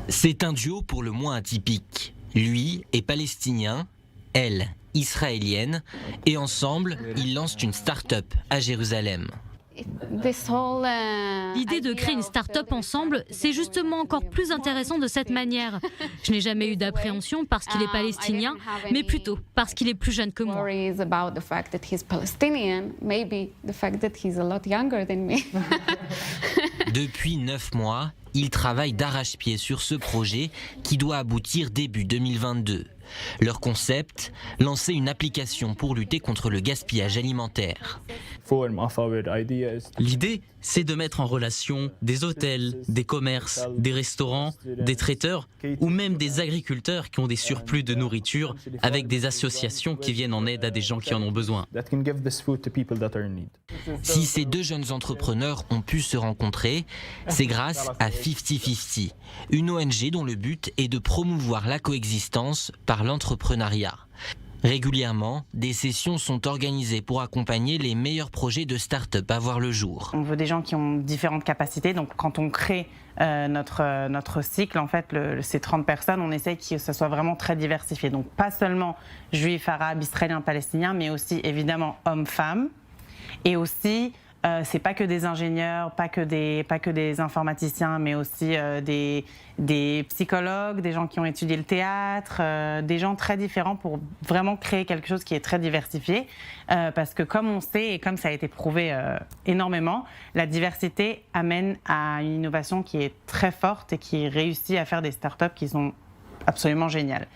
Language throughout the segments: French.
C'est un duo pour le moins atypique. Lui est palestinien, elle israélienne, et ensemble, ils lancent une start-up à Jérusalem. L'idée de créer une start-up ensemble, c'est justement encore plus intéressant de cette manière. Je n'ai jamais eu d'appréhension parce qu'il est palestinien, mais plutôt parce qu'il est plus jeune que moi. Depuis 9 mois, ils travaillent d'arrache-pied sur ce projet qui doit aboutir début 2022. Leur concept, lancer une application pour lutter contre le gaspillage alimentaire. L'idée, c'est de mettre en relation des hôtels, des commerces, des restaurants, des traiteurs ou même des agriculteurs qui ont des surplus de nourriture avec des associations qui viennent en aide à des gens qui en ont besoin. Si ces deux jeunes entrepreneurs ont pu se rencontrer, c'est grâce à 50-50, une ONG dont le but est de promouvoir la coexistence par l'entrepreneuriat. Régulièrement, des sessions sont organisées pour accompagner les meilleurs projets de start-up à voir le jour. On veut des gens qui ont différentes capacités, donc quand on crée notre cycle, en fait, ces 30 personnes, on essaie que ça soit vraiment très diversifié. Donc pas seulement juifs, arabes, israéliens, palestiniens, mais aussi évidemment hommes-femmes, et aussi c'est pas que des ingénieurs, pas que des informaticiens, mais aussi des psychologues, des gens qui ont étudié le théâtre, des gens très différents pour vraiment créer quelque chose qui est très diversifié. Parce que comme on sait et comme ça a été prouvé énormément, la diversité amène à une innovation qui est très forte et qui réussit à faire des startups qui sont absolument géniales.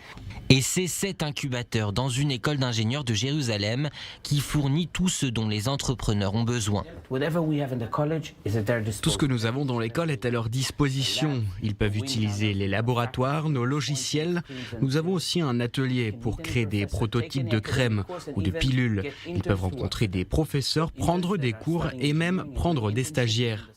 Et c'est cet incubateur dans une école d'ingénieurs de Jérusalem qui fournit tout ce dont les entrepreneurs ont besoin. Tout ce que nous avons dans l'école est à leur disposition. Ils peuvent utiliser les laboratoires, nos logiciels. Nous avons aussi un atelier pour créer des prototypes de crèmes ou de pilules. Ils peuvent rencontrer des professeurs, prendre des cours et même prendre des stagiaires.